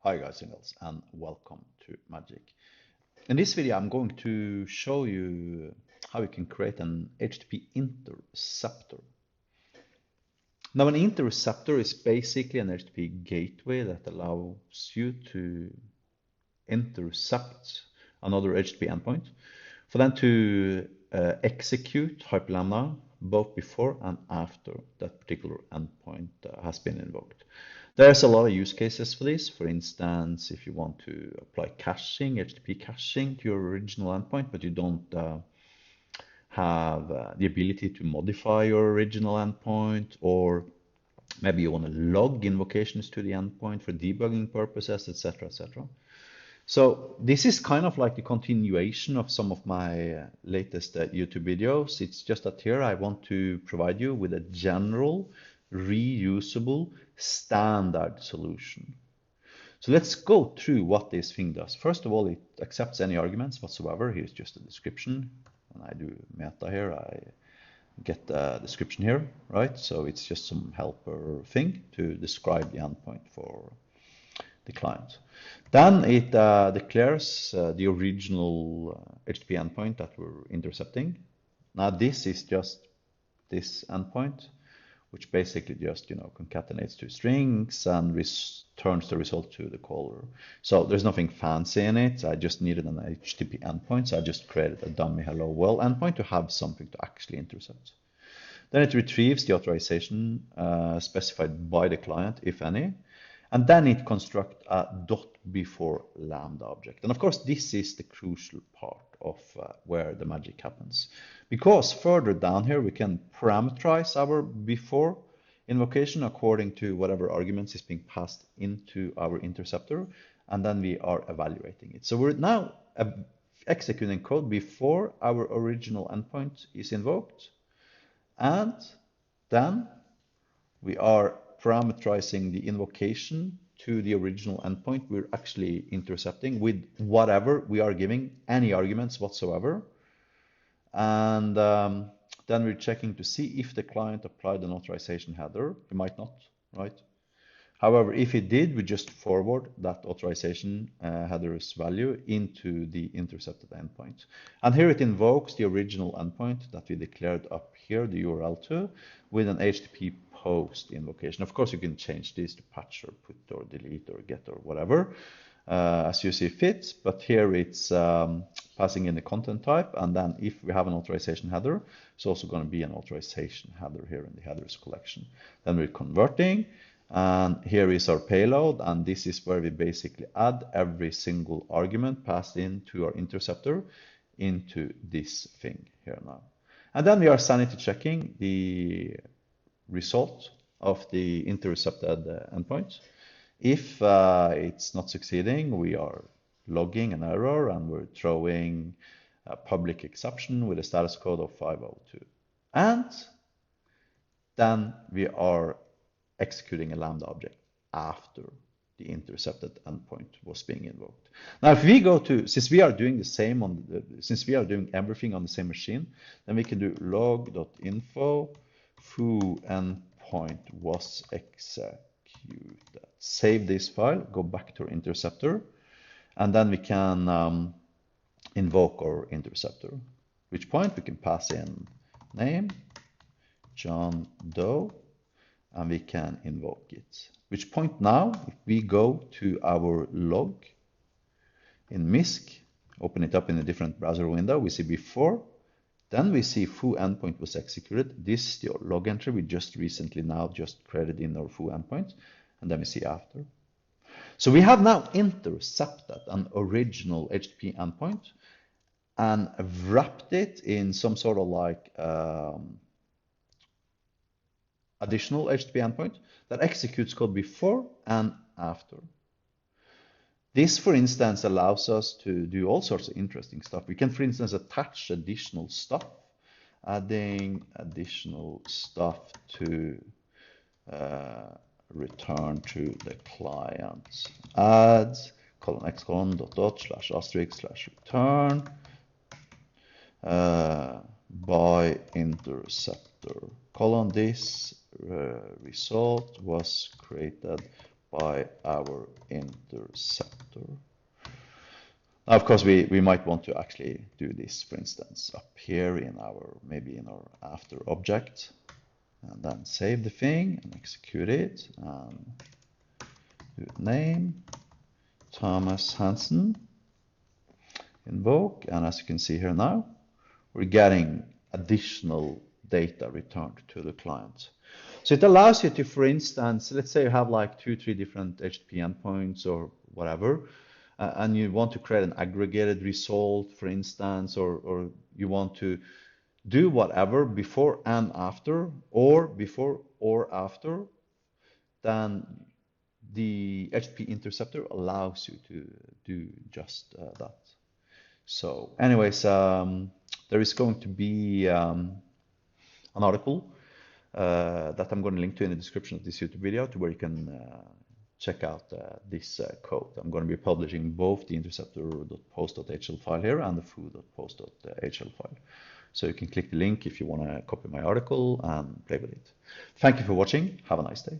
Hi guys and girls, and welcome to Magic. In this video I'm going to show you how you can create an HTTP interceptor. Now an interceptor is basically an HTTP gateway that allows you to intercept another HTTP endpoint for them to execute Hyperlambda both before and after that particular endpoint has been invoked. There's a lot of use cases for this. For instance, if you want to apply caching, HTTP caching to your original endpoint, but you don't have the ability to modify your original endpoint, or maybe you want to log invocations to the endpoint for debugging purposes, etc., etc. So this is kind of like the continuation of some of my latest YouTube videos. It's just that here I want to provide you with a general, reusable, standard solution. So let's go through what this thing does. First of all, it accepts any arguments whatsoever. Here's just a description. When I do meta here, I get the description here, right? So it's just some helper thing to describe the endpoint for the client. Then it declares the original HTTP endpoint that we're intercepting. Now this is just this endpoint, which basically just concatenates two strings and returns the result to the caller. So there's nothing fancy in it. I just needed an HTTP endpoint, so I just created a dummy hello world endpoint to have something to actually intercept. Then it retrieves the authorization specified by the client, if any. And then it constructs a dot before lambda object. And of course, this is the crucial part of where the magic happens. Because further down here, we can parameterize our before invocation according to whatever arguments is being passed into our interceptor. And then we are evaluating it. So we're now executing code before our original endpoint is invoked. And then we are parameterizing the invocation to the original endpoint we're actually intercepting with whatever we are giving, any arguments whatsoever. And then we're checking to see if the client applied an authorization header. It might not, right? However, if it did, we just forward that authorization header's value into the intercepted endpoint. And here it invokes the original endpoint that we declared up here, the URL to, with an HTTP post invocation. Of course, you can change this to patch or put or delete or get or whatever as you see fit. But here it's passing in the content type. And then if we have an authorization header, it's also going to be an authorization header here in the headers collection. Then we're converting. And here is our payload, and this is where we basically add every single argument passed into our interceptor into this thing here now. And then we are sanity checking the result of the intercepted endpoint. If it's not succeeding, we are logging an error and we're throwing a public exception with a status code of 502. And then we are executing a Lambda object after the intercepted endpoint was being invoked. Now, if we go to, since we are doing the same on since we are doing everything on the same machine, then we can do log.info foo endpoint was executed. Save this file, go back to our interceptor, and then we can invoke our interceptor. At which point we can pass in name, John Doe, and we can invoke it. Which point now, if we go to our log in MISC, open it up in a different browser window, we see before, then we see foo endpoint was executed. This is the log entry we just recently now just created in our foo endpoint, and then we see after. So we have now intercepted an original HTTP endpoint and wrapped it in some sort of like additional HTTP endpoint that executes code before and after. This, for instance, allows us to do all sorts of interesting stuff. We can, for instance, attach additional stuff, adding additional stuff to return to the client. Add :x: dot slash asterisk slash return by interceptor : this result was created by our interceptor. Now, of course, we might want to actually do this, for instance, up here in our, maybe in our after object, and then save the thing and execute it, and do name, Thomas Hansen, invoke, and as you can see here now, we're getting additional data returned to the client. So it allows you to, for instance, let's say you have like 2-3 different HTTP endpoints or whatever, and you want to create an aggregated result, for instance, or you want to do whatever before and after, or before or after, then the HTTP interceptor allows you to do just that. So anyways, there is going to be an article that I'm going to link to in the description of this YouTube video, to where you can check out this code. I'm going to be publishing both the interceptor.post.hl file here and the foo.post.hl file. So you can click the link if you want to copy my article and play with it. Thank you for watching. Have a nice day.